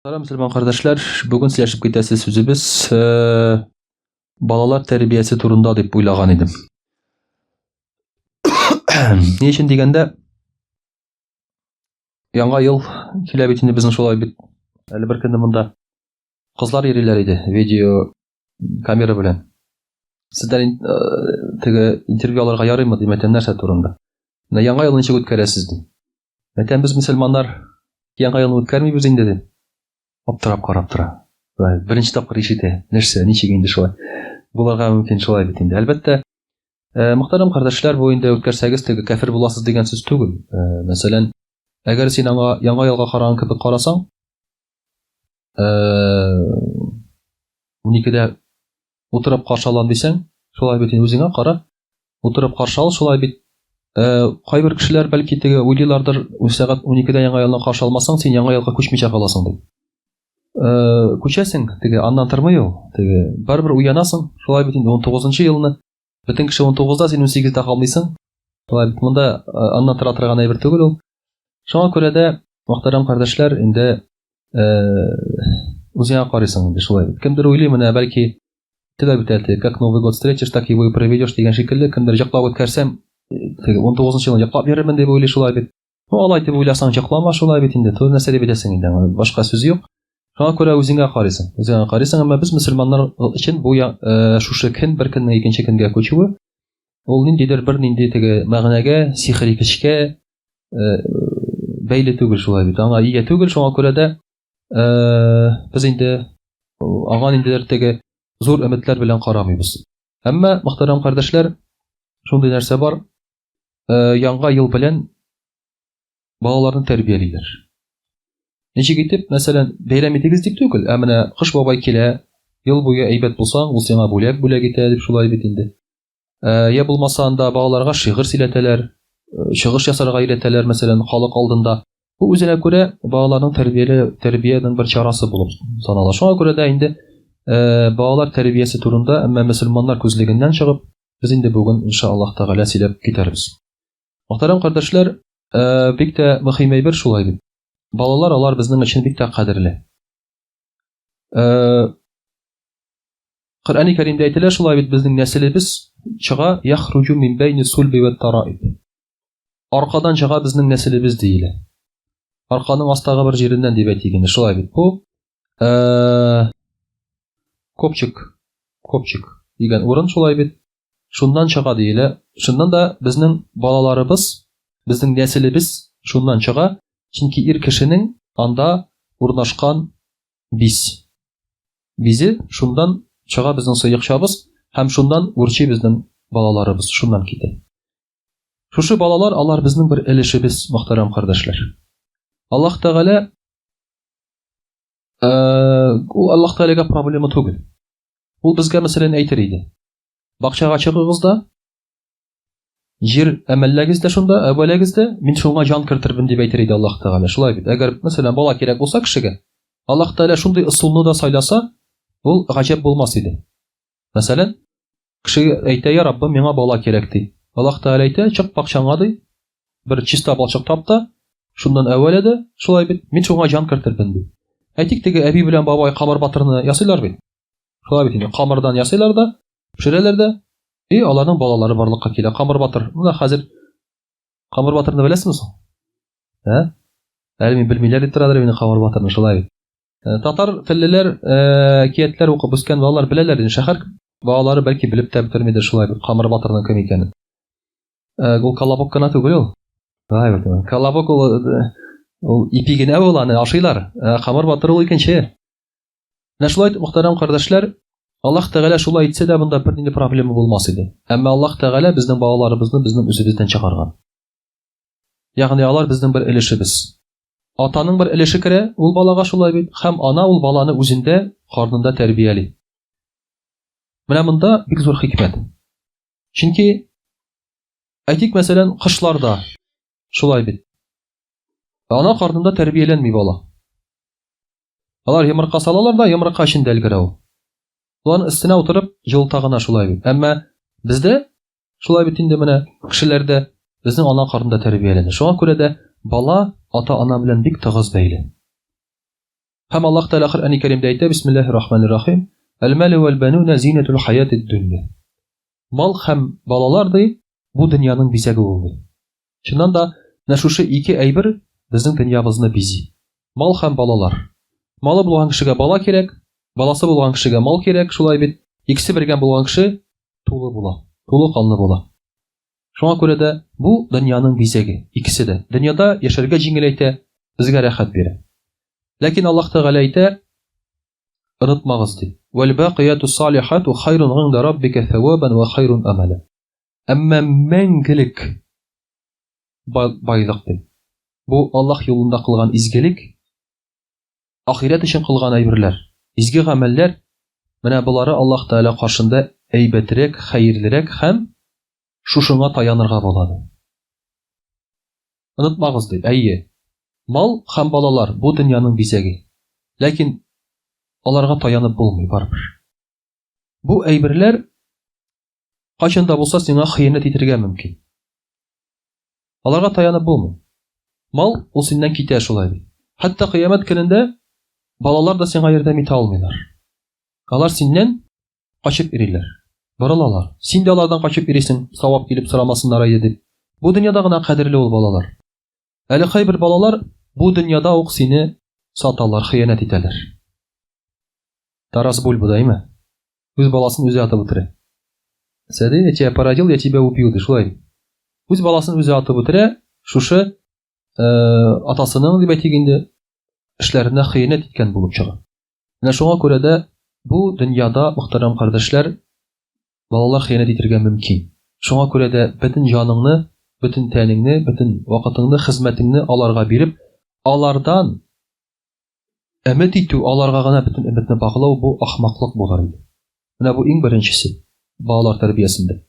Салам, мөселман кардәшләр. Бүген сөйләшеп китәсе сүзебез балалар тәрбиясе турында дип уйлаган идем. Ни өчен дигәндә, яңа ел килә бит инде безнең шулай бит. Әле бер көнне монда кызлар йөриләр иде, видео камера белән. Сездән теге интервью алырга ярыймы димәтән нәрсә турында. Менә яңа елны ничек үткәрәсез ди. Мәтән без мөселманнар яңа елны үткәрмибез инде ди. Аптырап карап тора. Беренче тапкыр ишетә. Нәрсә, ничек инде шулай? Буларга мөмкин шулай бит инде. Әлбәттә, мөхтәрәм кардәшләр, бу инде үткәрсәгез теге кафир буласыз дигән сүз түгел. Мәсәлән, әгәр син аңа яңа елга караган кебек карасаң, 12дә утырып каршы алам дисәң, шулай бит инде үзеңә кара. Утырып каршы ал, шулай бит. Кайбер кешеләр бәлки теге уйлыйлардыр, сәгать 12дә яңа елны каршы алмасаң, син яңа елга күчмичә каласың дип. Күчәсең, теге аннан тормый ул. Теге барбер уянасың, шулай бит инде 19нчы елны. Бөтен кеше 19да, син 18дә калмыйсың. Шулай бит монда аннан тора торган әйбер түгел ул. Шуңа күрә дә, мөхтәрәм кардәшләр, инде үзеңә карыйсың инде шулай бит. Кемдер уйлый, менә бәлки теге бит әле, как Новый год встретишь, так его и проведешь дигән шикелле, кемдер җаклап үткәрсәм, теге 19нчы елны җаклап йөрермен дип уйлый шулай бит. Алай дип уйласаң җаклама шулай бит инде. Төр нәрсә дип әйтәсең инде, башка сүз юк. Шуңа күрә үзеңә карыйсың. Үзеңә карыйсың, әмма без мөселманнар өчен бу шушы көн бер көннән икенче көнгә күчүе ул ниндидер бер нинди теге мәгънәгә, сихри көчкә бәйле түгел шулай бит. Аңа ия түгел, шуңа күрә дә без инде аңа ниндидер теге зур өметләр белән карамыйбыз. Әмма мөхтәрәм кардәшләр, шундый нәрсә бар. Яңа ел белән балаларны тәрбиялиләр. Ничек итеп, мәсәлән, бәйрәм итегез дип түгел, ә менә кыш бабай килә, ел буе әйбәт булсаң, ул сиңа бүләк итә дип шулай бит инде. Я булмаса анда балаларга шигырь сөйләтәләр, чыгыш ясарга өйрәтәләр, мәсәлән, халык алдында. Бу үзенә күрә балаларның тәрбиянең бер чарасы булып санала. Шуңа күрә дә инде балалар тәрбиясе турында, әмма мөселманнар күзлегеннән чыгып, без инде бүген иншааллаһ тәгалә сөйләп китәрбез. Мөхтәрәм кардәшләр, бик тә мөһим әйбер шулай бит. Балалар, алар безнең өчен бик тә кадерле. Коръәни Кәримдә әйтелә шулай бит, безнең нәселебез чыга яхруҗу мин бәйни сулби ва тараиб. Аркадан чыга безнең нәселебез диелә. Арканың астагы бер җиреннән дип әйтик инде шулай бит. Бу копчык дигән урын шулай бит. Шуннан чыга диелә. Шуннан да безнең балаларыбыз, безнең нәселебез шуннан чыга. Чөнки ир кешенең анда урнашкан бизе шундан чыга безнең сыекчабыз һәм шундан үрчи безнең балаларыбыз шуннан китә. Шушы балалар, алар безнең бер өлешебез, мөхтәрәм кардәшләр. Аллаһ Тәгалә ул Аллаһ Тәгаләгә проблема түгел. Ул безгә мәсәлән әйтер иде. Бакчага чыгыгыз да, җир әмәлләгез дә шунда, әвәләгез дә, мин шуңа җан кертирбен дип әйтер иде Аллаһ Тәгалә. Шулай бит. Әгәр мәсәлән бала кирәк булса кешегә, Аллаһ Тәгалә шундый ысулны да сайласа, ул гаҗәп булмас иде. Мәсәлән, кеше әйтә, я Раббым, миңа бала кирәк ди. Аллаһ Тәгалә әйтә, чык бакчаңа ди, бер чиста балчык тап та, шуннан әвәлә дә, шулай бит, мин шуңа җан кертирбен ди. Әйтик, теге әби белән бабай камыр батырны ясыйлар бит. Шулай бит инде, камырдан ясыйлар да, пешерәләр дә, аларның балалары барлыкка килә. Камыр батыр. Менә хәзер камыр батырны беләсезме соң? Әле мин белмиләр дип торадыр мине камыр батырны шулай. Татар теллеләр киятләр укып үскән балалар беләләр инде. Шәһәр балалары бәлки белеп тә бетермидер шулай. Камыр батырның кем икәнен. Ул колобок кына түгел ул. Колобок ул ипи генә ул, аны ашыйлар. Камыр батыр ул икенче. Менә шулай, мөхтәрәм кардәшләр, Аллаһ Тәгалә шулай әйтсә дә, бунда бер нинди проблема булмас иде. Әмма Аллаһ Тәгалә безнең балаларыбызны безнең үзебездән чыгарган. Ягъни алар безнең бер өлешебез. Атаның бер өлеше керә ул балага шулай бит, һәм ана ул баланы үзендә, карнында тәрбияли. Менә монда бик зур хикмәт. Чөнки әйтик, мәсәлән, кышларда шулай бит. Ана карнында тәрбияләнми бала. Алар йомырка салалар да, йомырка эчендә өлгерә ул. Уларның өстенә утырып, җылтагына шулай бит. Әмма бездә шулай бит инде менә кешеләрдә безнең ана карнында тәрбияләнә. Шуңа күрә дә бала ата-ана белән бик тыгыз бәйле. Һәм Аллаһ Тәгалә Коръән-и Кәримдә әйтә: Бисмиллаһир-рахманир-рахим. Әл-малу вәл-бануна зинатул хаятид дунья. Мал һәм балалар ди бу дөньяның бизәге ул ди. Чыннан да, менә шушы ике әйбер безнең дөньябызны бизи. Мал һәм балалар. Малы булган кешегә бала кирәк, баласы булган кешегә мал кирәк, шулай бит. Икесе бергә булган кеше тулы була, тулы канлы була. Шуңа күрә дә бу дөньяның бизәге, икесе дә. Дөньяда яшәргә җиңеләйтә, безгә рәхәт бирә. Ләкин Аллаһ Тәгалә әйтә: "Онытмагыз" ди. "Вәл-бақияту салихату хайрун инда раббика thawабан ва хайрун амала". Әмма мәңгелек байлык ди. Бу Аллаһ юлында кылган изгелек, ахират өчен кылган әйберләр, изге гамәлләр, менә булары Аллаһ Тәгалә каршында әйбәтрәк, хәерлерәк һәм шушыңа таянырга була. Онытмагыз ди. Әйе, мал һәм балалар бу дөньяның бизәге. Ләкин аларга таянып булмый барбыр. Бу әйберләр кайчан да булса сиңа хыянәт итәргә мөмкин. Аларга таянып булмый. Мал ул синнән китә шулай. Хәтта кыямәт көнендә балалар да сиңа ярдәм итә алмыйлар. Алар синнән качып йөриләр. Борылалар. Син дә алардан качып йөрисең, савап килеп сорамасыннар иде дип. Бу дөньяда гына кадерле ул балалар. Әле кайбер балалар бу дөньяда ук сине саталар, хыянәт итәләр. Тарас Бульба даймы? Үз баласын үзе атып үтерә. Сәди, я тебя породил, я тебя убил, ди шулай. Үз баласын үзе атып үтерә, шушы атасының дип әйтгәндә эшләренә хыянәт иткән булып чыга. Менә шуңа күрә дә бу дөньяда, мөхтәрәм кардәшләр, балалар хыянәт итәргә мөмкин. Шуңа күрә дә бөтен җаныңны, бөтен тәнеңне, бөтен вакытыңны, хезмәтеңне аларга биреп, алардан өмет итү, аларга гына бөтен өметне баглау бу ахмаклык булыр иде. Менә бу иң беренчесе балалар тәрбиясендә.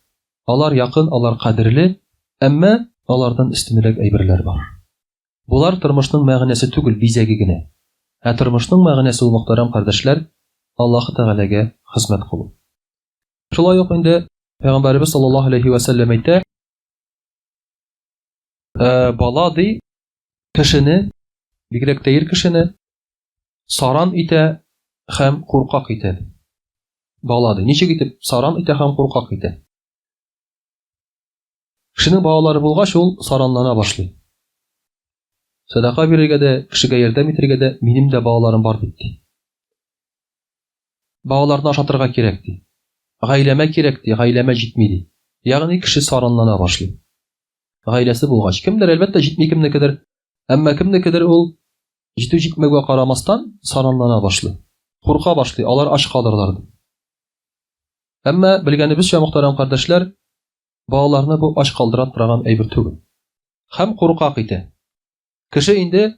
Алар якын, алар кадерле, әмма алардан өстенрәк әйберләр бар. Булар тормышның мәгънәсе түгел, бизәге генә. Ә тормышның мәгънәсе ул, мөхтәрәм кардәшләр, Аллаһ Тәгаләгә хезмәт кылу. Шулай ук инде Пәйгамбәрбез саллаллаһу алейхи ва саллям әйтә: бала ди кешене, бигрәк тә ир кешене саран итә һәм куркак итә. Бала ди ничек итеп саран итә һәм куркак итә? Кешенең балалары булгач, ул саранлана башлый. Садака бирергә дә, кешегә ярдәм итәргә дә минем дә балаларым бар бит ди. Балаларны ашатырга кирәк ди. Гаиләмә кирәк ди, гаиләмә җитми ди. Ягъни кеше саранлана башлый. Гаиләсе булгач, кемдер әлбәттә җитми кемнекедер, әмма кемнекедер ул җитү җитмәгә карамастан саранлана башлый. Курка башлый, алар ач калырлар ди. Әмма белгәнебезчә, мөхтәрәм кардәшләр, балаларны бу ач калдыра торган әйбер түгел. Һәм куркак итә. Кеше инде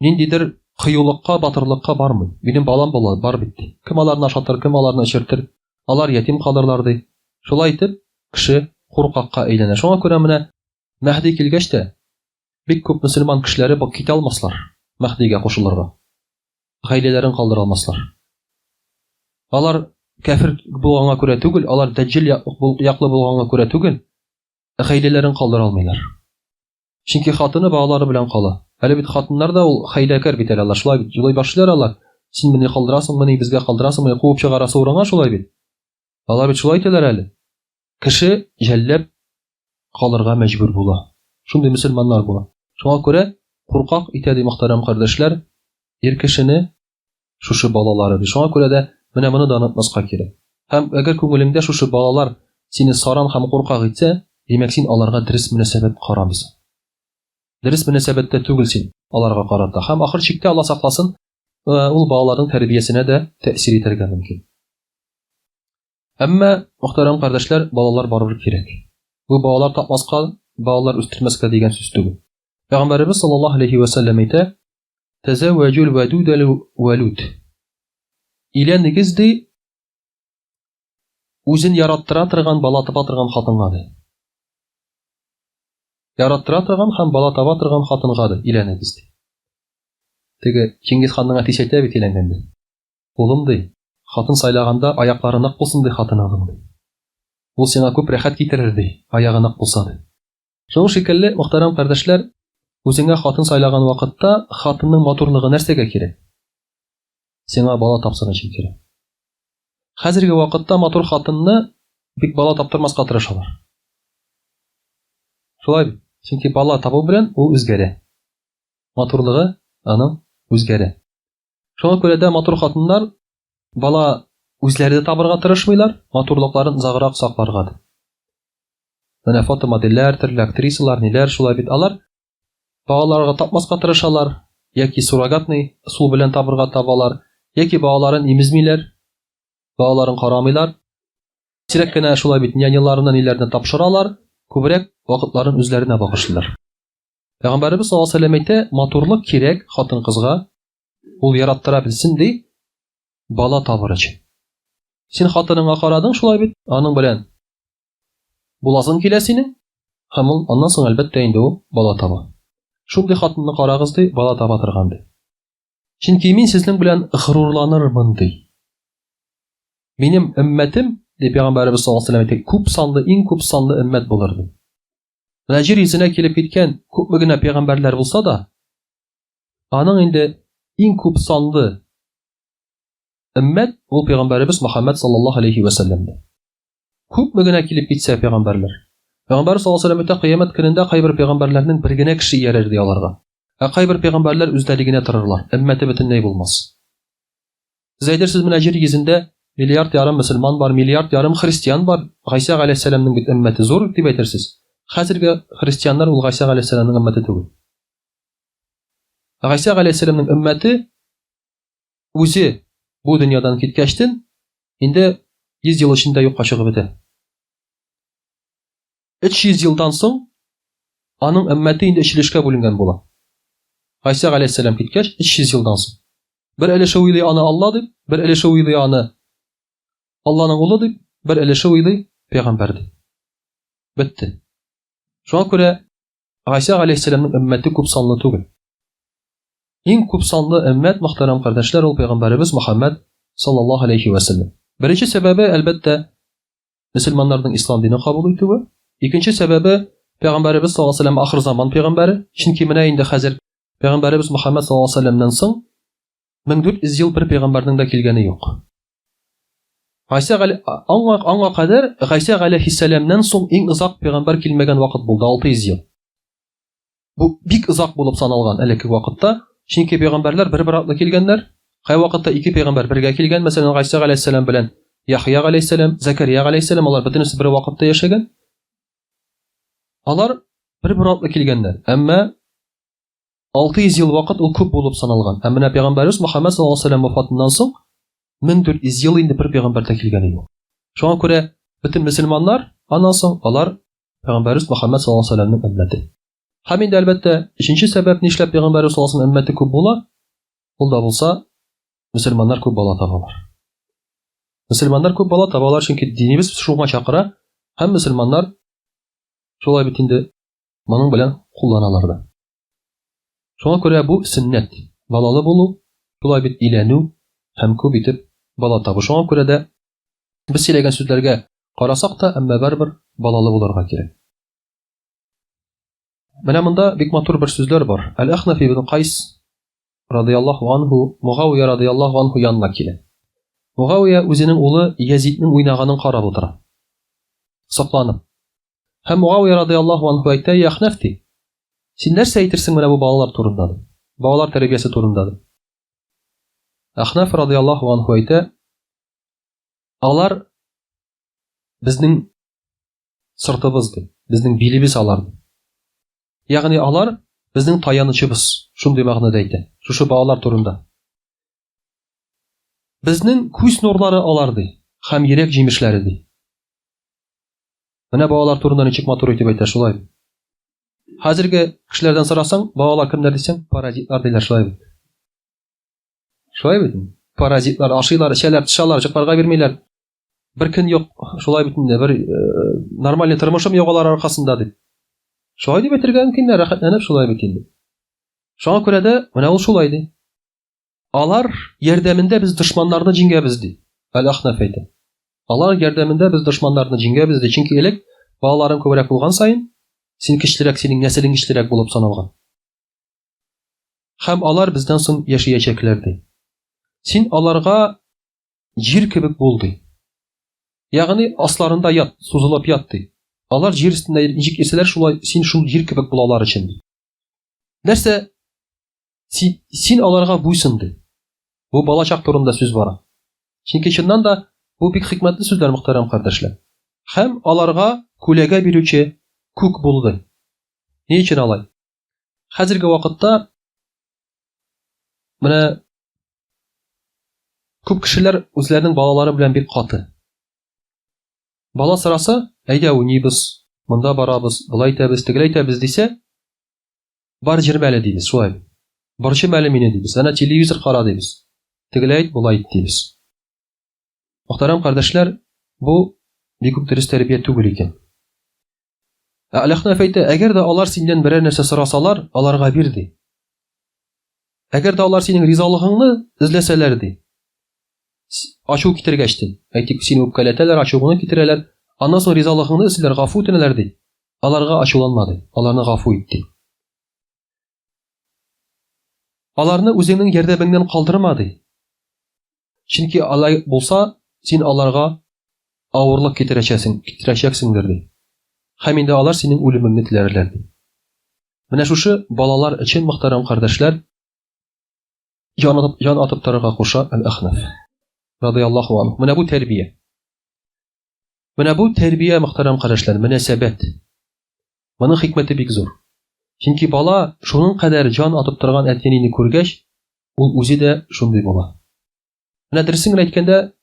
ниндидер кыюлыкка, батырлыкка бармый. Минем балам бар бит. Кем аларны ашатыр, кем аларны эчертер? Алар ятим калырлар ди. Шулай итеп, кеше куркакка әйләнә. Шуңа күрә менә Мәхди килгәч тә бик күп мөселман кешеләре бу китә алмаслар. Мәхдигә кушылырга. Гаиләләрен калдыра алмаслар. Алар кафир булганга күрә түгел, алар дәҗҗал яклы булганга күрә түгел, гаиләләрен калдыра алмыйлар. Чөнки хатыны балалары белән кала. Әле бит хатыннар да ул хәйләкәр бит әле, шулай бит җылый башлыйлар алар. Син мине калдырасың, мине безгә калдырасың, мине куып чыгарасы урынга шулай бит. Алар бит шулай әйтәләр әле. Кеше җәлләп калырга мәҗбүр була. Шундый мөселманнар була. Шуңа күрә куркак итә ди, мөхтәрәм кардәшләр, ир кешене шушы балалары ди. Шуңа күрә дә менә моны да онытмаска кирәк. Һәм әгәр күңелеңдә шушы балалар сине саран һәм куркак итсә, димәк син аларга дөрес мөнәсәбәт карамыйсың. Дөрес мөнәсәбәттә түгел син аларга карата. Һәм ахыр чиктә Алла сакласын, ул балаларның тәрбиясенә дә тәэсир итәргә мөмкин. Әмма мөхтәрәм кардәшләр, балалар барыбер кирәк. Бу балалар тапмаска, балалар үстермәскә дигән сүз түгел. Пәйгамбәрбез саллаллаһу алейхи ва саллям әйтә: "Тазавваҗул вадудал валуд". Иләнегез ди, үзен яраттыра торган, бала таба торган хатынга ди. Яраттыра торган һәм бала таба торган хатынга ди, иләнегез ди. Теге Чингиз ханның әтисе әйтә бит иләнгәндә. Улым ди, хатын сайлаганда аяклары нык булсын ди хатының ди. Ул сиңа күп рәхәт китерер ди, аягы нык булса ди. Шул шикелле, мөхтәрәм кардәшләр, үзеңә хатын сайлаган вакытта хатынның матурлыгы нәрсәгә кирәк? сиңа бала тапсын өчен кирәк. Хәзерге вакытта матур хатынны бик бала таптырмаска тырышалар. Шулай бит. Чөнки бала табу белән ул үзгәрә. Матурлыгы аның үзгәрә. Шуңа күрә дә матур хатыннар бала үзләре табырга тырышмыйлар, матурлыкларын узаграк сакларга. Менә фотомодельләр, төрле актрисалар, ниләр шулай бит алар балаларга тапмаска тырышалар, яки суррогатный сул белән табырга табалар, яки балаларын имезмиләр, балаларын карамыйлар. Сирәк кенә шулай бит няняларына ниләрне тапшыралар, күбрәк вакытларын үзләренә багышлыйлар. Пәйгамбәрбез саллаллаһу алейһи ва сәллям әйтә, матурлык кирәк хатын-кызга, ул яраттыра билсен ди, бала табыр өчен. Син хатыныңа карадың шулай бит, аның белән буласың килә синең, һәм ул аннан соң әлбәттә инде ул бала таба. Шундый хатынны карагыз ди, бала таба торган ди. Чөнки мин сезнең белән гырурланырмын ди. Минем өммәтем, ди Пәйгамбәрбез саллаллаһу алейһи ва сәллям әйтә, күп санлы, иң күп санлы өммәт булыр ди. Менә җир йөзенә килеп киткән күпме генә пәйгамбәрләр булса да, аның инде иң күп санлы өммәт ул Пәйгамбәрбез Мөхәммәд саллаллаһу алейһи ва сәллям. Күпме генә килеп китсә пәйгамбәрләр. Пәйгамбәр саллаллаһу алейһи ва сәллям кыямәт көнендә кайбер пәйгамбәрләрнең бер генә кеше иярер ди аларга. Кайбер пәйгамбәрләр үзләригенә торырлар, өммәте бөтенләй булмас. Сез әйтерсез, менә җир йөзендә миллиард ярым мөселман бар, миллиард ярым христиан бар. Гайса галәйһиссәламның бит өммәте зур дип әйтерсез. Хәзерге христианнар ул Гайса галәйһиссәламның өммәте түгел. Гайса галәйһиссәламның өммәте үзе бу дөньядан киткәчтен инде 100 ел эчендә юкка чыгып бетә. 300 елдан соң аның өммәте инде ичилешкә бүленгән була. Гайса галәйһиссәлам киткәч 300 елдан соң. Бер әлеше уйлый аны Алла дип, бер әлеше уйлый аны Алланың улы дип, бер әлеше уйлый пәйгамбәр дип. Бетте. Шуңа күрә Гайса галәйһиссәламның өммәте күп санлы түгел. Иң күп санлы өммәт, мөхтәрәм кардәшләр, ул Пәйгамбәрбез Мөхәммәд саллаллаһу алейһи ва сәллям. Беренче сәбәбе әлбәттә мөселманнарның ислам динен кабул итүе. Икенче сәбәбе Пәйгамбәрбез саллаллаһу алейһи ва сәллям ахыр заман пәйгамбәре. Чөнки менә инде хәзер Пәйгамбәрбез Мөхәммәд саллаллаһу алейһи ва сәллямнан соң 1400 ел бер пәйгамбәрнең дә килгәне юк. Аңа кадәр Гайса галәйһиссәламнан соң иң озак пәйгамбәр килмәгән вакыт булды, 600 ел. Бу бик озак булып саналган әлеге вакытта, чөнки пәйгамбәрләр бер-бер артлы килгәннәр. Кай вакытта ике пәйгамбәр бергә килгән, мәсәлән, Гайса галәйһиссәлам белән Яхья галәйһиссәлам, Закария галәйһиссәлам, алар бөтенесе бер вакытта яшәгән. Алар бер-бер артлы килгәннәр. Әмма 600 ел вакыт ул күп булып саналган. Һәм менә пәйгамбәрбез Мөхәммәд саллаллаһу алейһи ва сәллям вафатыннан соң 1400 ел инде бер пәйгамбәр дә килгәне юк. Шуңа күрә бөтен мөселманнар аннан соң алар пәйгамбәрбез Мөхәммәд саллаллаһу алейһи ва сәллямның өммәте. Һәм инде әлбәттә өченче сәбәп нишләп пәйгамбәрбез саллаллаһу алейһи ва сәллям өммәте күп була? Ул да булса мөселманнар күп бала табалар. Мөселманнар күп бала табалар, чөнки динебез шуңа чакыра, һәм мөселманнар шулай бит инде моның белән кулланалар да. Шуңа күрә бу сөннәт, балалы булу, шулай бит иләнү һәм күп итеп бала табу. Шуңа күрә дә без сөйләгән сүзләргә карасак та, әмма барбер балалы булырга кирәк. Менә монда бик матур бер сүзләр бар. Әл-Ахнаф ибн Кайс радияллаһу анху Мугавия радияллаһу анху янына килә. Мугавия үзенең улы Язидның уйнаганын карап утыра. Сакланып. Һәм Мугавия радияллаһу анху әйтә: "Я Ахнаф, син нәрсә әйтерсең менә бу балалар турында? Балалар тәрбиясе турында?" Ахнаф радияллаһу анху әйтә: "Алар безнең сыртыбыз ди, безнең билебез алар. Ягъни алар безнең таянычыбыз." Шундый мәгънәдә әйтә. Шушы балалар турында. Безнең күз нурлары алар ди, һәм йөрәк җимешләре ди. Менә балалар турында ничек матур итеп әйтә шулай. Хәзерге кешеләрдән сорасаң, балалар кемнәр дисәң, паразитлар диләр шулай бит. Шулай бит. Паразитлар ашыйлар, эчәләр, тышалар, җыкларга бирмиләр. Бер көн юк, шулай бит инде, бер нормаль тормышым юк алар аркасында дип. Шулай дип әйтергә мөмкин, рәхәтләнеп шулай бит инде. Шуңа күрә дә менә ул шулай ди. Алар ярдәмендә без дошманнарны җиңгәбез ди. Әл-Ахнаф әйтә. Алар ярдәмендә без дошманнарны җиңгәбез ди, чөнки элек балаларың күбрәк булган саен, син кичлерәк, синең нәселең кичлерәк булып саналган. Һәм алар бездән соң яшәячәкләр ди. Син аларга жир кебек булды. Ягъни асларында ят, сузылып ятты. Алар жир өстендә ничек исәләр шулай син шул жир кебек булалар өчен. Нәрсә? Син аларга буйсынды. Бу балачак турында сүз бара. Чөнки чыннан да бу бик хикмәтле сүзләр, мөхтәрәм кардәшләр. Һәм аларга күләгә бирүче күк булды. Ни өчен алай? Хәзерге вакытта менә күп кешеләр үзләренең балалары белән бик каты. Бала сораса, әйдә уйныйбыз, монда барабыз, булай итәбез, тегеләй итәбез дисә, бар җирмәле дибез, шулай. Барчы мәле мине дибез, ана телевизор кара дибез. Тегеләй ит, булай ит дибез. Мөхтәрәм кардәшләр, бу бик үк дөрес тәрбия түгел икән. Аллаһның әйте, әгәр дә алар синнән берәр нәрсә сорасалар, аларга бир ди. Әгәр дә алар синең ризалыгыңны эзләсәләр ди. Ачу китергәчтен, әйтик, сине үпкәләтәләр, ачуыңны китерәләр, аннан соң ризалыгыңны эзләр, гафу үтенәләр ди. Аларга ачуланмады, аларны гафу итте. Аларны үзеңнең ярдәмеңнән калдырмады. Чөнки алай булса, син аларга авырлык китерәчәксеңдер ди. Һәм инде алар синең үлемеңне теләрләр ди. Менә шушы балалар өчен, мөхтәрәм кардәшләр, җан атып торырга куша Әл-Ахнаф радиллаһу анһу. Менә бу тәрбия. Менә бу тәрбия, мөхтәрәм кардәшләр, мөнәсәбәт. Моның хикмәте бик зур. Чөнки бала шуның кадәр җан атып торган әтине күргәч, ул үзе дә шундый була. Менә дөресен әйткәндә,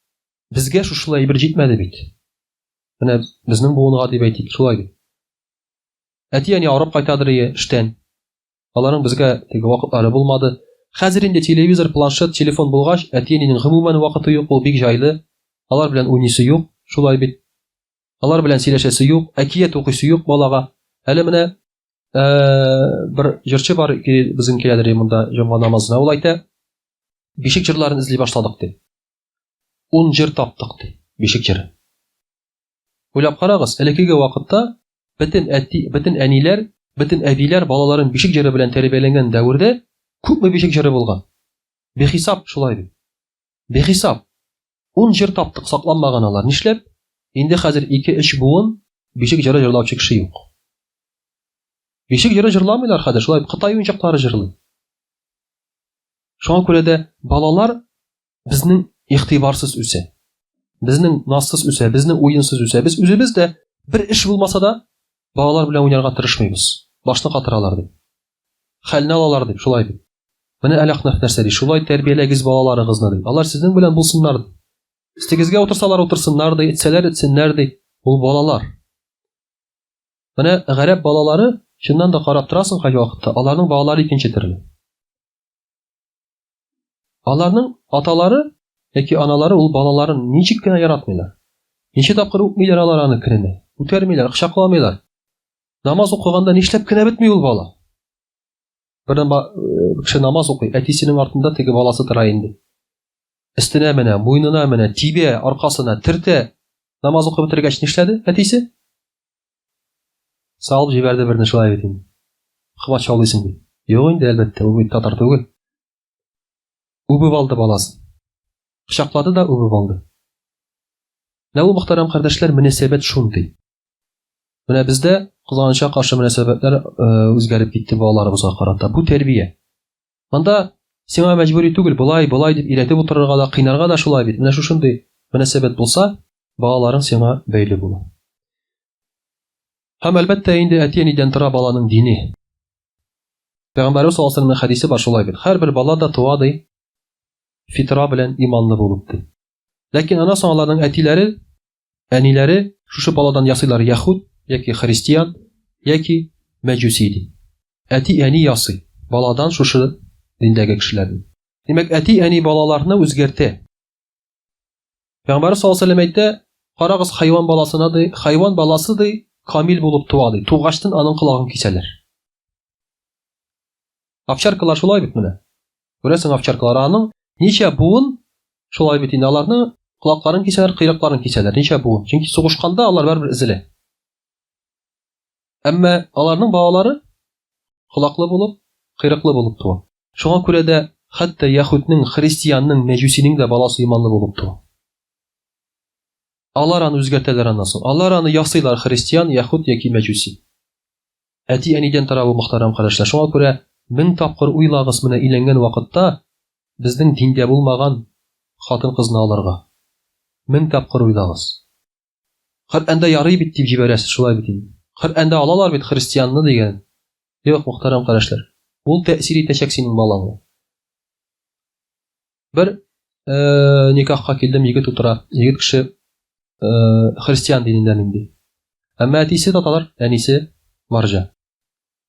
безгә шушылай бер җитмәде бит. Менә безнең буынга дип әйтик, шулай бит. Әти әни авырып кайтадыр эштән. Аларның безгә теге вакытлары булмады. Хәзер инде телевизор, планшет, телефон булгач, әти-әнинең гомумән вакыты юк, ул бик җайлы. Алар белән уйныйсы юк, шулай бит. Алар белән сөйләшәсе юк, әкият укыйсы юк балага. Әле менә бер җырчы бар, безнең киләдер монда җомга намазына, ул әйтә, бишек җырларын эзли башладык ди. 10 җыр таптык ди, бишек җыры. Уйлап карагыз, элекеге вакытта бөтен әниләр, бөтен әбиләр балаларын бишек җыры белән тәрбияләнгән дәврдә күпме бишек җыры булган? Бехисап шулай ди. Бехисап. 10 җыр таптык, сакланмаган алар. Нишләп? Инде хәзер 2-3 буын бишек җыры җырлаучы кеше юк. Бишек җыры җырламыйлар хәзер, шулай Кытай уенчаклары җырлый. Шуңа күрә дә балалар безнең игътибарсыз үсә. Безнең нассыз үсә, безнең уенсыз үсә. Без үзебез дә бер эш булмаса да балалар белән уйнарга тырышмыйбыз. Башны катыралар дип. Хәлне алалар дип, шулай дип. Менә Әл-Ахнаф нәрсә ди? Шулай тәрбияләгез балаларыгызны ди. Алар сезнең белән булсыннар ди. Истегезгә утырсалар утырсыннар ди, итсәләр итсеннәр ди. Ул балалар. Менә гарәп балалары, чыннан да карап торасың һәр вакытта, аларның балалары икенче төрле. Аларның аталары яки аналары ул балаларын ничек кенә яратмыйлар. Ничә тапкыр үпмиләр алар аны кенә. Үтәрмиләр, кочакламыйлар. Намаз укыганда нишләп кенә бетми ул бала? Бердән кеше намаз укый, әтисенең артында теге баласы тора инде. Өстенә менә, муйнына менә, тибә, аркасына төртә. Намаз укып бетергәч нишләде әтисе? Салып җибәрде берне, шулай бит инде. Хват чалыйсың ди. Юк инде, әлбәттә, ул бит татар түгел. Үбеп алды баласын. Кочаклады да үбеп алды. Менә ул, мөхтәрәм кардәшләр, мөнәсәбәт шундый. Менә бездә кызганычка каршы мөнәсәбәтләр үзгәреп китте балаларыбызга карата. Бу тәрбия. Монда сиңа мәҗбүри түгел, булай дип өйрәтеп утырырга да, кыйнарга да шулай бит. Менә шушындый мөнәсәбәт булса, балаларың сиңа бәйле була. Һәм әлбәттә инде әти-әнидән тора баланың дине. Пәйгамбәрбез саллаллаһу алейһи ва сәлләмнең хәдисе бар, шулай бит. Һәрбер бала да туа ди, фитра белән иманлы булып ди. Ләкин аннан соң аларның әтиләре, әниләре шушы баладан ясыйлар яһуд яки христиан яки мәҗүси ди. Әти-әни ясый баладан шушы диндәге кешеләрне. Димәк, әти-әни балаларны үзгәртә. Пәйгамбәр саллаллаһу алейһи ва сәлләм әйтә, карагыз хайван баласына ди, хайван баласы ди камил булып туа ди. Тугачтан аның колагын кисәләр. Овчаркалар шулай бит менә. Күрәсең, овчаркалар аның ничә буын шулай бит инде, аларны колакларын кисәләр, кыйрыкларын кисәләр. Ничә буын? Чөнки сугышканда алар барбер эзелә. Әмма аларның балалары колаклы булып, кыйрыклы булып туа. Шуңа күрә дә хатта яхудның, христианның, мәҗүсинең дә баласы иманлы булып туа. Алар аны үзгәртәләр аннан соң. Алар аны ясыйлар христиан, яхуд яки мәҗүси. Әти әнидән тора бу мөхтәрәм кардәшләр. Шуңа күрә 1000 тапкыр уйлагыз менә өйләнгән вакытта безнең диндә булмаган хатын-кызны алырга. 1000 тапкыр уйлагыз. Коръәндә ярый бит дип җибәрәсез, шулай бит инде. Коръәндә алалар бит христианны дигән. Юк, мөхтәрәм кардәшләр. Ул тәэсир итәчәк синең балаңа. Бер никахка килдем, егет утыра. Егет кеше христиан динендән инде. Әмма әтисе татар, әнисе марҗа.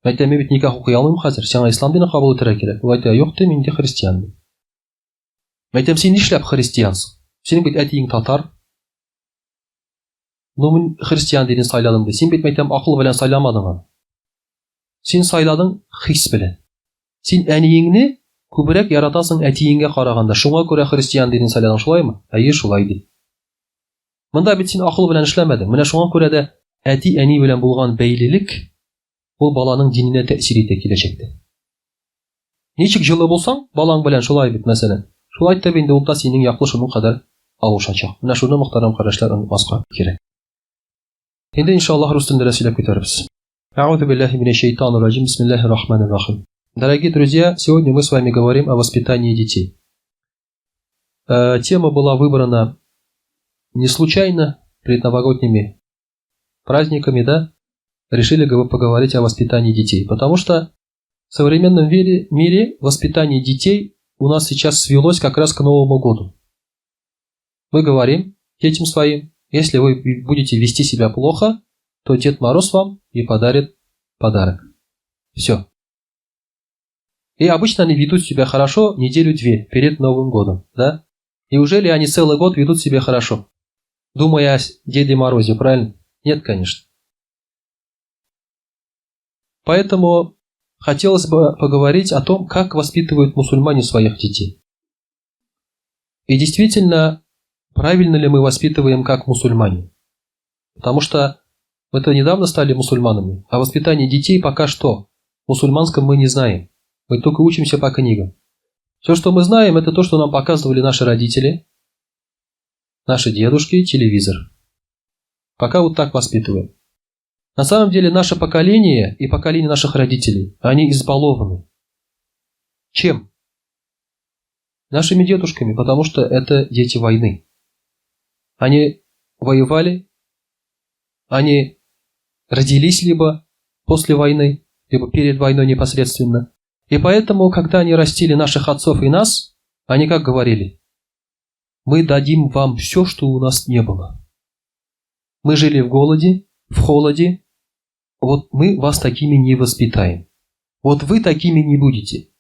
Әйтәм, бит никах укый алмыйм хәзер. Сиңа ислам динен кабул итәргә кирәк. Ул әйтә, юк, мин инде христиан. Әйтәм, син нишләп христиансың? Синең бит әтиең татар. Ну, мин христиан динен сайладым ди. Син бит әйтәм, акыл белән сайламадың аны. Син сайладың хис белән. Син әниеңне күбрәк яратасың әтиеңгә караганда. Шуңа күрә христиан динен сайладың, шулаймы? Әйе, шулай ди. Монда бит син акыл белән эшләмәдең. Менә шуңа күрә дә әти-әни белән булган бәйлелек ул баланың диненә тәэсир итә киләчәктә. Ничек җылы булсаң, балаң белән шулай бит, мәсәлән. Шулай итеп инде ул да синең яклы шуның кадәр авышачак. Менә шуны мөхтәрәм кардәшләр онытмаска кирәк. Инде иншаллах рус телендә сөйләп китәрбез. Аузу биллахи минаш шайтанир раджим. Бисмиллахир рахманир рахим. Дорогие друзья, сегодня мы с вами говорим о воспитании детей. Тема была выбрана не случайно, перед новогодними праздниками, да, решили поговорить о воспитании детей. Потому что в современном мире воспитание детей у нас сейчас свелось как раз к Новому году. Мы говорим детям своим, если вы будете вести себя плохо, то Дед Мороз вам и подарит подарок. Все. И обычно они ведут себя хорошо неделю-две перед Новым годом, да? Неужели они целый год ведут себя хорошо? Думая о Деде Морозе, правильно? Нет, конечно. Поэтому хотелось бы поговорить о том, как воспитывают мусульмане своих детей. И действительно, правильно ли мы воспитываем как мусульмане? Потому что мы-то недавно стали мусульманами, а воспитание детей пока что в мусульманском мы не знаем. Мы только учимся по книгам. Все, что мы знаем, это то, что нам показывали наши родители, наши дедушки, телевизор. Пока вот так воспитываем. На самом деле наше поколение и поколение наших родителей, они избалованы. Чем? Нашими дедушками, потому что это дети войны. Они воевали, они родились либо после войны, либо перед войной непосредственно. И поэтому, когда они растили наших отцов и нас, они как говорили: мы дадим вам все, что у нас не было. Мы жили в голоде, в холоде, вот мы вас такими не воспитаем. Вот вы такими не будете.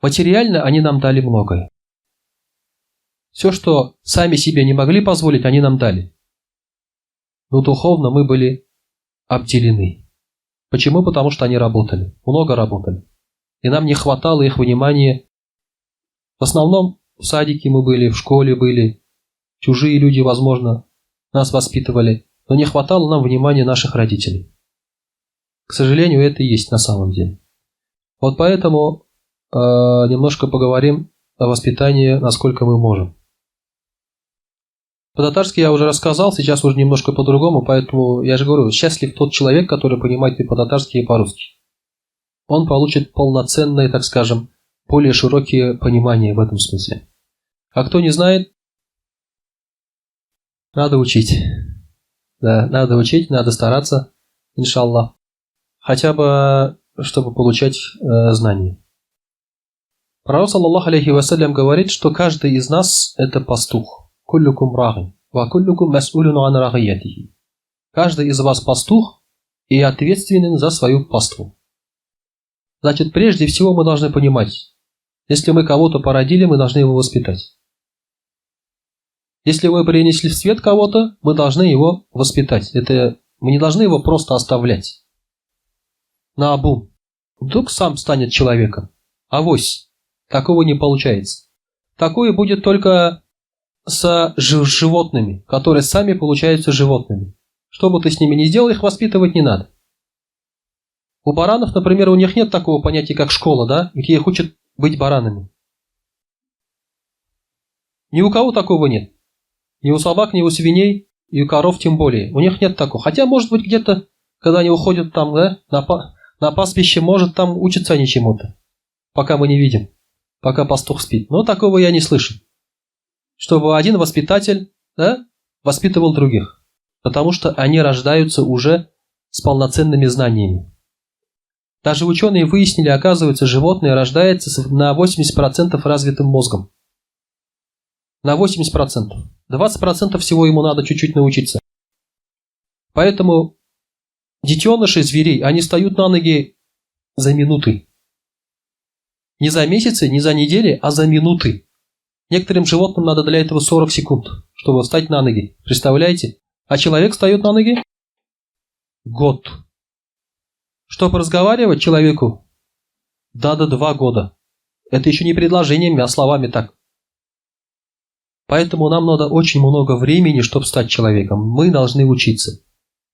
Материально они нам дали многое. Все, что сами себе не могли позволить, они нам дали. Но духовно мы были обделены. Почему? Потому что они работали, много работали. И нам не хватало их внимания. В основном в садике мы были, в школе были. Чужие люди, возможно, нас воспитывали. Но не хватало нам внимания наших родителей. К сожалению, это и есть на самом деле. Вот поэтому немножко поговорим о воспитании, насколько мы можем. По-татарски я уже рассказал, сейчас уже немножко по-другому, поэтому я же говорю, счастлив тот человек, который понимает и по-татарски, и по-русски. Он получит полноценное, так скажем, более широкие понимания в этом смысле. А кто не знает, надо учить. Да, надо учить, надо стараться, иншаллах. Хотя бы, чтобы получать знания. Пророк, саллаллаху алейхи вассалям, говорит, что каждый из нас – это пастух. Куллюкум рагин, ва куллюкум мас'улюн ан рагиятихи. Каждый из вас пастух и ответственен за свою паству. Значит, прежде всего мы должны понимать, если мы кого-то породили, мы должны его воспитать. Если мы принесли в свет кого-то, мы должны его воспитать. Мы не должны его просто оставлять. Наобум. Вдруг сам станет человеком. Авось. Такого не получается. Такое будет только с животными, которые сами получаются животными. Что бы ты с ними ни сделал, их воспитывать не надо. У баранов, например, у них нет такого понятия, как школа, да, где их учат быть баранами. Ни у кого такого нет. Ни у собак, ни у свиней, и у коров тем более. У них нет такого. Хотя, может быть, где-то, когда они уходят там, да, на пастбище, может, там учатся они чему-то. Пока мы не видим. Пока пастух спит. Но такого я не слышу. Чтобы один воспитатель, да, воспитывал других. Потому что они рождаются уже с полноценными знаниями. Даже ученые выяснили, оказывается, животное рождается на 80% развитым мозгом. На 80%. 20% всего ему надо чуть-чуть научиться. Поэтому детеныши зверей, они встают на ноги за минуты. Не за месяцы, не за недели, а за минуты. Некоторым животным надо для этого 40 секунд, чтобы встать на ноги. Представляете? А человек встает на ноги год. Чтобы разговаривать человеку, надо 2 года. Это еще не предложениями, а словами так. Поэтому нам надо очень много времени, чтобы стать человеком. Мы должны учиться.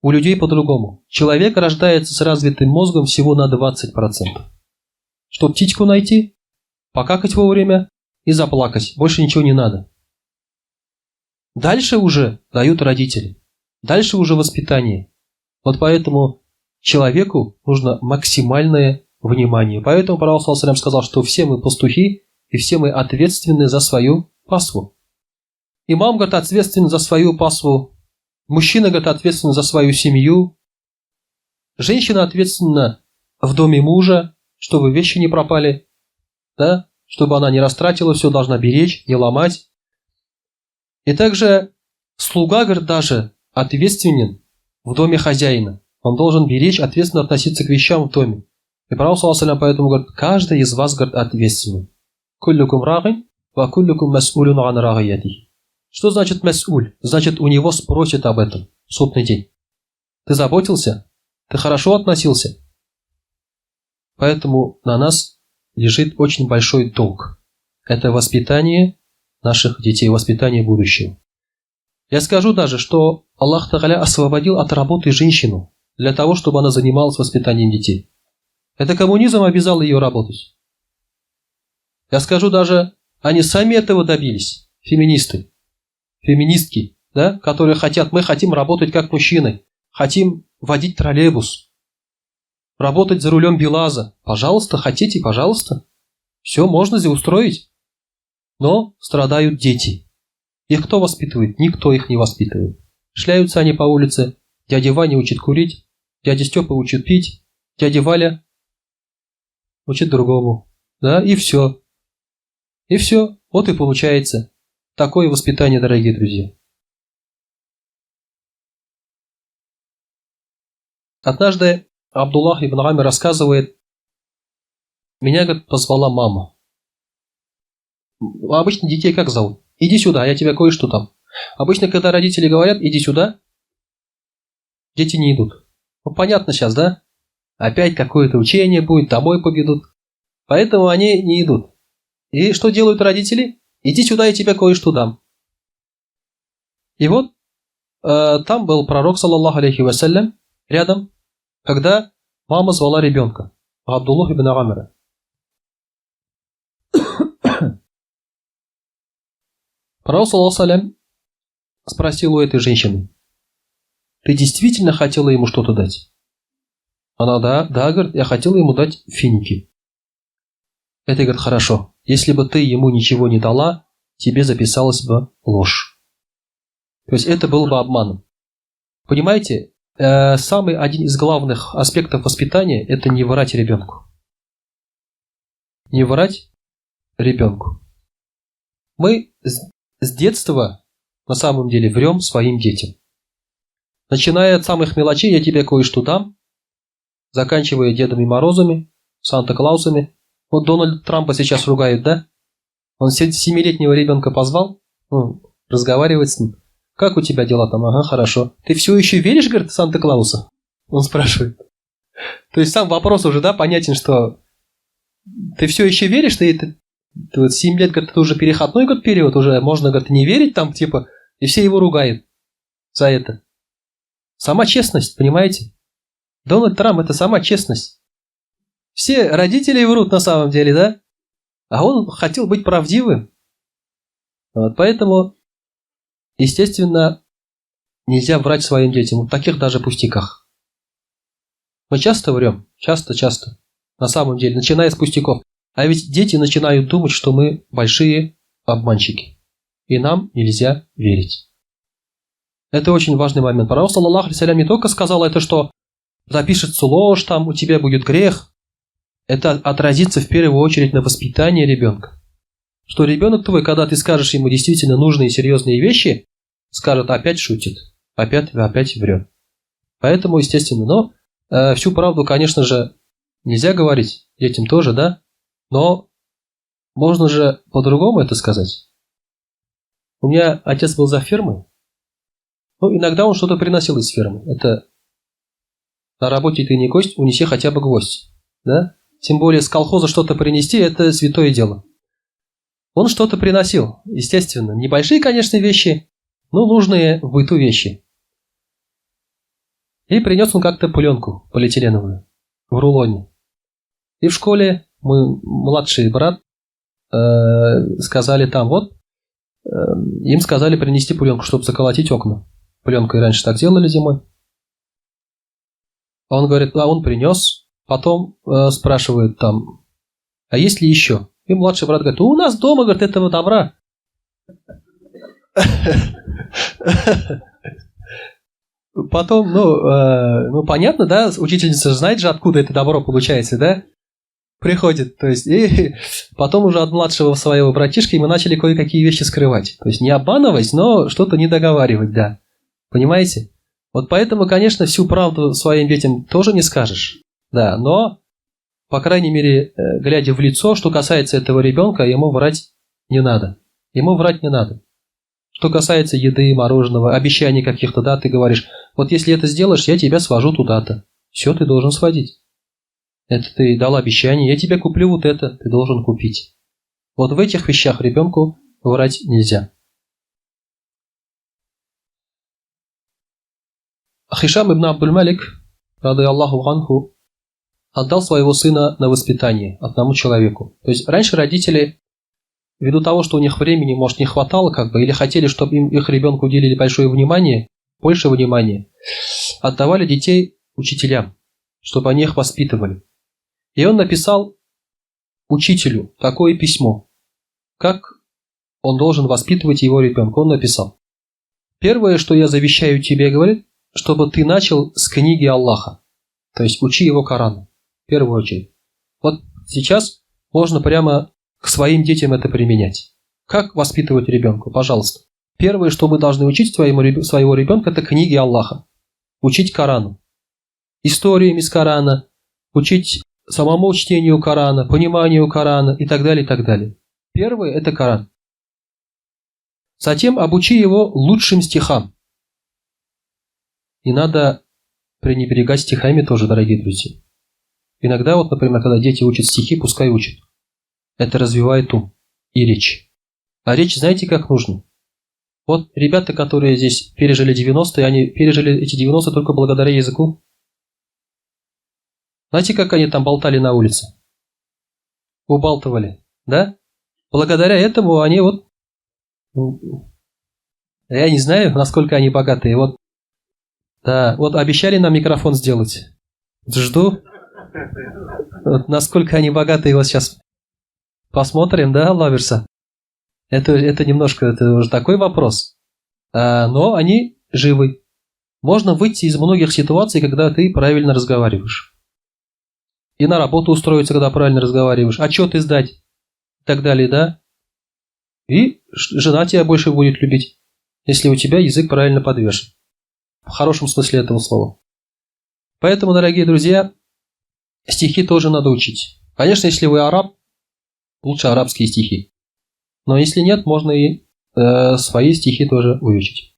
У людей по-другому. Человек рождается с развитым мозгом всего на 20%. Чтобы птичку найти, покакать вовремя и заплакать. Больше ничего не надо. Дальше уже дают родители. Дальше уже воспитание. Вот поэтому человеку нужно максимальное внимание. Поэтому пророк саллаллаху алейхи ва саллям сказал, что все мы пастухи и все мы ответственны за свою паству. Имам, говорит, ответственен за свою паству. Мужчина, говорит, ответственен за свою семью. Женщина ответственна в доме мужа, чтобы вещи не пропали, да? Чтобы она не растратила все, должна беречь, не ломать. И также слуга, говорит, даже ответственен в доме хозяина. Он должен беречь, ответственно относиться к вещам в доме. И пророк саллаллаху алейхи ва саллям поэтому говорит, каждый из вас, говорит, ответственен. Куллюкум рагин ва куллюкум мас'улюн ан рагиятихи. Что значит мас'уль? Значит, у него спросят об этом в судный день. Ты заботился? Ты хорошо относился? Поэтому на нас лежит очень большой долг. Это воспитание наших детей, воспитание будущего. Я скажу даже, что Аллах Тааля освободил от работы женщину для того, чтобы она занималась воспитанием детей. Это коммунизм обязал ее работать. Я скажу даже, они сами этого добились, феминисты. Феминистки, да, которые хотят, мы хотим работать как мужчины, хотим водить троллейбус, работать за рулем БелАЗа. Пожалуйста, хотите, пожалуйста. Все можно здесь устроить. Но страдают дети. Их кто воспитывает? Никто их не воспитывает. Шляются они по улице, дядя Ваня учит курить, дядя Степа учит пить, дядя Валя учит другому. Да, и все. И все. Вот и получается. Такое воспитание, дорогие друзья. Однажды Абдуллах ибн Амир рассказывает, меня, говорит, позвала мама. Обычно детей как зовут? Иди сюда, я тебе кое-что там. Обычно, когда родители говорят, иди сюда, дети не идут. Ну, понятно сейчас, да? Опять какое-то учение будет, домой победут. Поэтому они не идут. И что делают родители? Иди сюда, я тебе кое-что дам. И вот там был пророк, саллаллаху алейхи ва саллям, рядом, когда мама звала ребенка, Абдуллах ибн Амира. Пророк, саллаллаху алейхи ва саллям, спросил у этой женщины, ты действительно хотела ему что-то дать? Она, да, говорит, я хотела ему дать финики. Это, говорит, хорошо. Если бы ты ему ничего не дала, тебе записалась бы ложь. То есть это был бы обманом. Понимаете, самый один из главных аспектов воспитания – это не врать ребенку. Не врать ребенку. Мы с детства на самом деле врем своим детям. Начиная от самых мелочей, я тебе кое-что дам, заканчивая Дедами Морозами, Санта-Клаусами. Вот Дональд Трампа сейчас ругают, да? Он 7-летнего ребенка позвал, разговаривать с ним. Как у тебя дела там? Ага, хорошо. Ты все еще веришь, говорит, в Санта-Клауса? Он спрашивает. То есть сам вопрос уже, да, понятен, что ты все еще веришь, ты вот 7 лет, говорит, это уже переходной год период, уже можно, говорит, не верить там, типа, и все его ругают за это. Сама честность, понимаете? Дональд Трамп – это сама честность. Все родители врут на самом деле, да? А он хотел быть правдивым. Вот поэтому, естественно, нельзя врать своим детям в таких даже пустяках. Мы часто врем, часто, на самом деле, начиная с пустяков. А ведь дети начинают думать, что мы большие обманщики. И нам нельзя верить. Это очень важный момент. Пророк, саллаллаху алейхи ва саллям, не только сказал это, что запишется ложь, там у тебя будет грех. Это отразится в первую очередь на воспитании ребенка. Что ребенок твой, когда ты скажешь ему действительно нужные и серьезные вещи, скажет, опять шутит, опять врет. Поэтому, естественно, но всю правду, конечно же, нельзя говорить детям тоже, да? Но можно же по-другому это сказать. У меня отец был за фермой. Иногда он что-то приносил из фермы. Это на работе ты не гость, унеси хотя бы гвоздь. Да? Тем более с колхоза что-то принести, это святое дело. Он что-то приносил, естественно. Небольшие, конечно, вещи, но нужные в быту вещи. И принес он как-то пленку полиэтиленовую в рулоне. И в школе мой младший брат сказали там, им сказали принести пленку, чтобы заколотить окна. Пленкой раньше так делали зимой. Он говорит, он принес. Потом спрашивает там, а есть ли еще? И младший брат говорит, у нас дома, говорит, этого добра. Потом, понятно, да, учительница знает же, откуда это добро получается, да? Приходит, то есть, и потом уже от младшего своего братишки мы начали кое-какие вещи скрывать. То есть не обманывать, но что-то не договаривать, да. Понимаете? Вот поэтому, конечно, всю правду своим детям тоже не скажешь. Да, но, по крайней мере, глядя в лицо, что касается этого ребенка, ему врать не надо. Ему врать не надо. Что касается еды, мороженого, обещаний каких-то, да, ты говоришь, вот если это сделаешь, я тебя свожу туда-то. Все, ты должен сводить. Это ты дал обещание, я тебе куплю вот это, ты должен купить. Вот в этих вещах ребенку врать нельзя. Хишам ибн Абдуль-Малик, рады Аллаху анху, отдал своего сына на воспитание одному человеку. То есть раньше родители, ввиду того, что у них времени, может, не хватало, или хотели, чтобы их ребенку уделили большое внимание, больше внимания, отдавали детей учителям, чтобы они их воспитывали. И он написал учителю такое письмо, как он должен воспитывать его ребенка. Он написал: «Первое, что я завещаю тебе, говорит, чтобы ты начал с книги Аллаха, то есть учи его Корану, в первую очередь». Вот сейчас можно прямо к своим детям это применять. Как воспитывать ребенка? Пожалуйста. Первое, что мы должны учить своего ребенка, это книги Аллаха. Учить Корану. Историями из Корана, учить самому чтению Корана, пониманию Корана и так далее, и так далее. Первое – это Коран. Затем обучи его лучшим стихам. И надо пренебрегать стихами тоже, дорогие друзья. Иногда, например, когда дети учат стихи, пускай учат. Это развивает ум и речь. А речь знаете, как нужно? Вот ребята, которые здесь пережили 90-е, они пережили эти 90-е только благодаря языку. Знаете, как они там болтали на улице? Убалтывали, да? Благодаря этому они я не знаю, насколько они богатые. Да, обещали нам микрофон сделать. Жду. Насколько они богатые, сейчас посмотрим, да, Лаверса? Это немножко, это уже такой вопрос. Но они живы. Можно выйти из многих ситуаций, когда ты правильно разговариваешь. И на работу устроиться, когда правильно разговариваешь, отчеты сдать и так далее, да? И жена тебя больше будет любить, если у тебя язык правильно подвешен. В хорошем смысле этого слова. Поэтому, дорогие друзья, стихи тоже надо учить. Конечно, если вы араб, лучше арабские стихи. Но если нет, можно и свои стихи тоже выучить.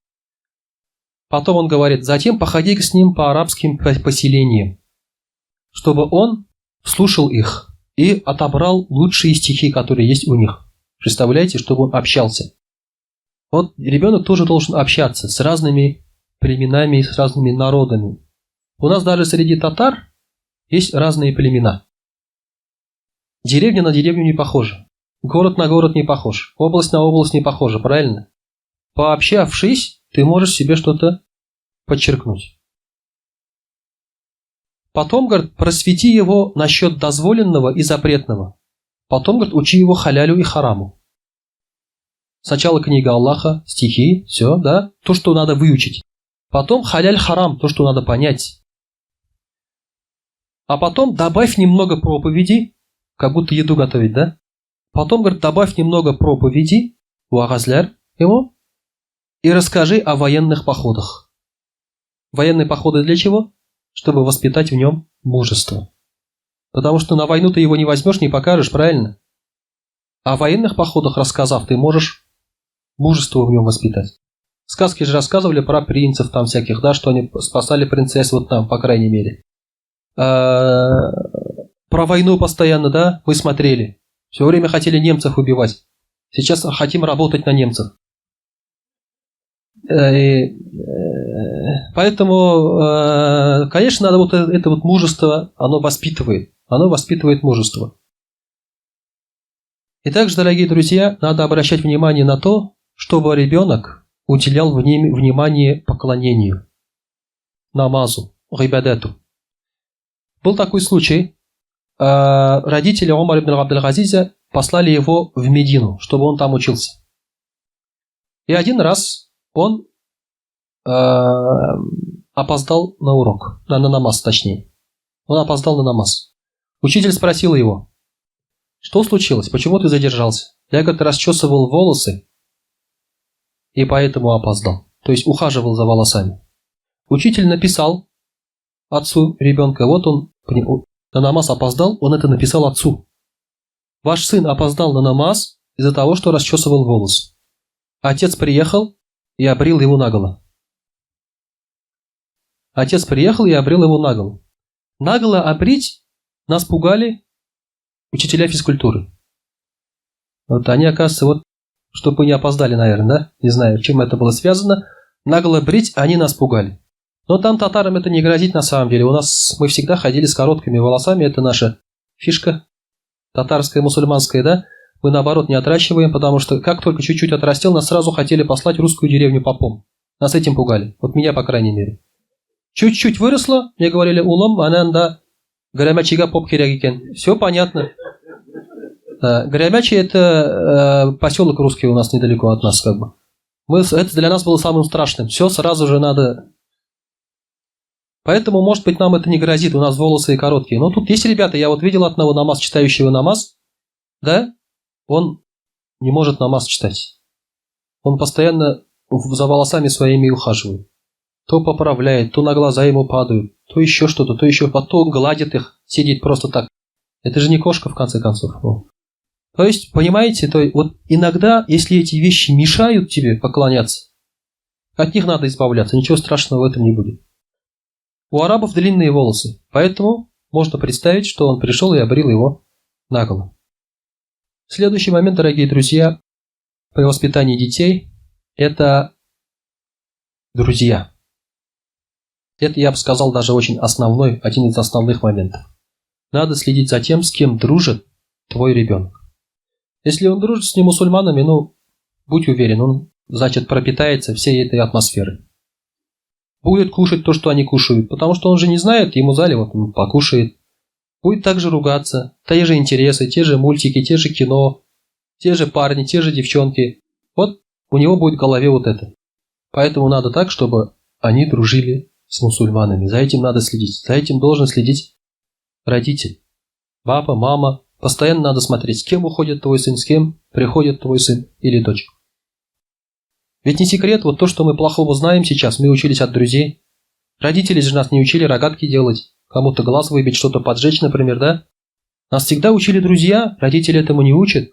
Потом он говорит: затем походи с ним по арабским поселениям, чтобы он слушал их и отобрал лучшие стихи, которые есть у них. Представляете, чтобы он общался. Ребенок тоже должен общаться с разными племенами, с разными народами. У нас даже среди татар есть разные племена. Деревня на деревню не похожа. город на город не похож, область на область не похожа, правильно? Пообщавшись, ты можешь себе что-то подчеркнуть. Потом, говорит, просвети его насчет дозволенного и запретного. Потом, говорит, учи его халялю и хараму. Сначала книга Аллаха, стихи, все, да, то, что надо выучить. Потом халяль харам, то, что надо понять. А потом добавь немного проповеди, как будто еду готовить, да? Потом, говорит, добавь немного проповеди, уагазляр ему, и расскажи о военных походах. Военные походы для чего? Чтобы воспитать в нем мужество. Потому что на войну ты его не возьмешь, не покажешь, правильно? О военных походах рассказав, ты можешь мужество в нем воспитать. Сказки же рассказывали про принцев там всяких, да, что они спасали принцесс вот там, по крайней мере. Про войну постоянно, да, мы смотрели. Все время хотели немцев убивать. Сейчас хотим работать на немцев. Поэтому, конечно, надо вот это вот мужество, оно воспитывает. Оно воспитывает мужество. И также, дорогие друзья, надо обращать внимание на то, чтобы ребенок уделял внимание поклонению, намазу, гибадату. Был такой случай. Родители Умар ибн Абдель-Газиза послали его в Медину, чтобы он там учился. И один раз он опоздал на урок, на намаз точнее. Он опоздал на намаз. Учитель спросил его: что случилось, почему ты задержался? Я, говорит, расчесывал волосы и поэтому опоздал. То есть ухаживал за волосами. Учитель написал отцу ребенка, вот он на намаз опоздал, он это написал отцу. Ваш сын опоздал на намаз из-за того, что расчесывал волосы. Отец приехал и обрил его наголо. Отец приехал и обрил его наголо. Наголо обрить нас пугали учителя физкультуры. Вот они, оказывается, вот, чтобы мы не опоздали, наверное, да? Не знаю, чем это было связано. Наголо брить они нас пугали. Но там татарам это не грозит на самом деле. Мы всегда ходили с короткими волосами, это наша фишка. Татарская, мусульманская, да? Мы наоборот не отращиваем, потому что как только чуть-чуть отрастел, нас сразу хотели послать в русскую деревню попом. Нас этим пугали. Вот меня, по крайней мере. Чуть-чуть выросло, мне говорили, улам, ананда, грамячига поп керягикен. Все понятно. Грамячи это поселок русский у нас недалеко от нас, как бы. Это для нас было самым страшным. Все сразу же надо. Поэтому, может быть, нам это не грозит, у нас волосы короткие. Но тут есть ребята, я вот видел одного намаз, читающего намаз, да, он не может намаз читать. Он постоянно за волосами своими ухаживает. То поправляет, то на глаза ему падают, то еще что-то, то еще, потом гладит их, сидит просто так. Это же не кошка, в конце концов. То есть, понимаете, вот иногда, если эти вещи мешают тебе поклоняться, от них надо избавляться, ничего страшного в этом не будет. У арабов длинные волосы, поэтому можно представить, что он пришел и обрил его наголо. Следующий момент, дорогие друзья, при воспитании детей – это друзья. Это, я бы сказал, даже очень основной, один из основных моментов. Надо следить за тем, с кем дружит твой ребенок. Если он дружит с немусульманами, будь уверен, он, значит, пропитается всей этой атмосферой. Будет кушать то, что они кушают, потому что он же не знает, ему дали, вот он покушает. Будет также ругаться, те же интересы, те же мультики, те же кино, те же парни, те же девчонки. Вот у него будет в голове вот это. Поэтому надо так, чтобы они дружили с мусульманами. За этим надо следить. За этим должен следить родитель. Папа, мама. Постоянно надо смотреть, с кем уходит твой сын, с кем приходит твой сын или дочь. Ведь не секрет, вот то, что мы плохого знаем сейчас, мы учились от друзей. Родители же нас не учили рогатки делать, кому-то глаз выбить, что-то поджечь, например, да? Нас всегда учили друзья, родители этому не учат.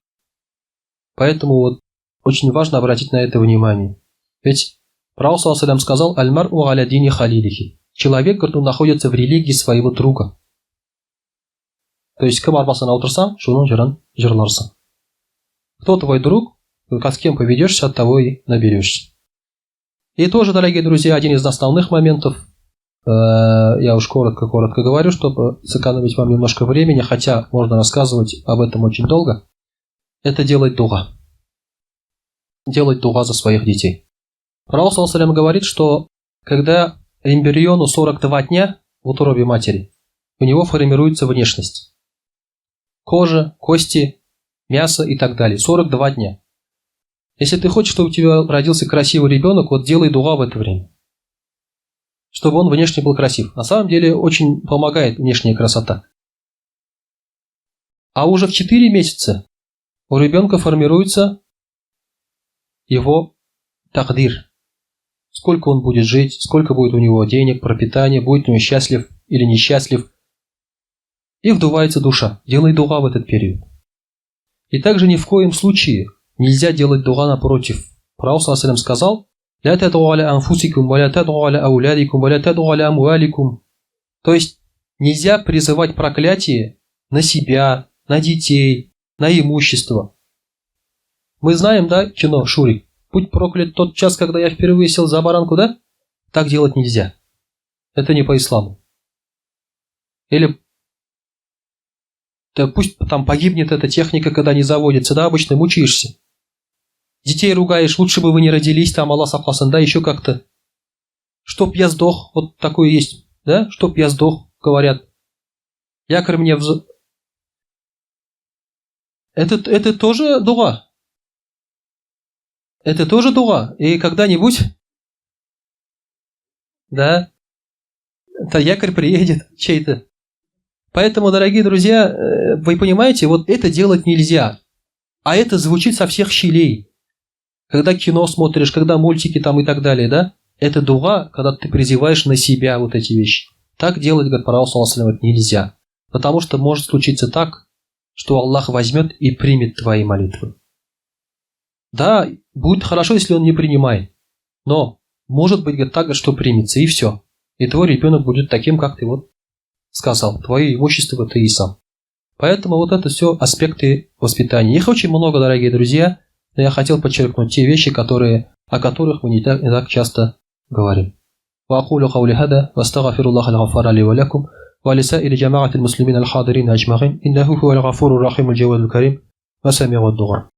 Поэтому вот очень важно обратить на это внимание. Ведь Пророк ﷺ сказал: «Аль-мар'у аля дини халилихи». Человек, говорит, он находится в религии своего друга. То есть, кем арбасына отырсаң, шунун жырын жырларсың. Кто твой друг, с кем поведешься, от того и наберешься. И тоже, дорогие друзья, один из основных моментов, я уж коротко говорю, чтобы сэкономить вам немножко времени, хотя можно рассказывать об этом очень долго. это делать дуга. Делать дуга за своих детей. Пророк саллаллаху алейхи ва саллям говорит, что когда эмбриону 42 дня в утробе матери, у него формируется внешность. Кожа, кости, мясо и так далее. 42 дня. Если ты хочешь, чтобы у тебя родился красивый ребенок, вот делай дуга в это время. Чтобы он внешне был красив. На самом деле очень помогает внешняя красота. А уже в 4 месяца у ребенка формируется его тагдир. Сколько он будет жить, сколько будет у него денег, пропитания, будет он счастлив или несчастлив. И вдувается душа. Делай дуга в этот период. И также ни в коем случае нельзя делать дуга напротив. Пророк саллаллаху алейхи ва саллям сказал: «Ля тад'у аля анфусикум, ва ля тад'у аля аулядикум, ва ля тад'у аля амваликум». То есть нельзя призывать проклятие на себя, на детей, на имущество. Мы знаем, да, кино «Шурик»? Будь проклят тот час, когда я впервые сел за баранку, да? Так делать нельзя. Это не по исламу. Или да пусть там погибнет эта техника, когда не заводится, да, обычно мучаешься. Детей ругаешь, лучше бы вы не родились, там Аллах сакласын, да, еще как-то. Чтоб я сдох, вот такое есть, да, чтоб я сдох, говорят. Якорь мне Это тоже дуга. Это тоже дуга. И когда-нибудь, да, это якорь приедет чей-то. Поэтому, дорогие друзья, вы понимаете, вот это делать нельзя. А это звучит со всех щелей. Когда кино смотришь, когда мультики там и так далее, да? Это дуга, когда ты призываешь на себя вот эти вещи. Так делать, говорит пророк саллаллаху алейхи ва саллям, нельзя. Потому что может случиться так, что Аллах возьмет и примет твои молитвы. Да, будет хорошо, если он не принимает. Но может быть, говорит, так, что примется, и все. И твой ребенок будет таким, как ты вот сказал. Твое имущество ты и сам. Поэтому вот это все аспекты воспитания. Их очень много, дорогие друзья. Но я хотел подчеркнуть те вещи, о которых мы не так часто говорим. وأقول قولي هذا وأستغفر الله الغفار لي ولكم ولسائر جماعة المسلمين الحاضرين أجمعين إنه هو الغفور الرحيم الجواد الكريم وسميع الدعاء.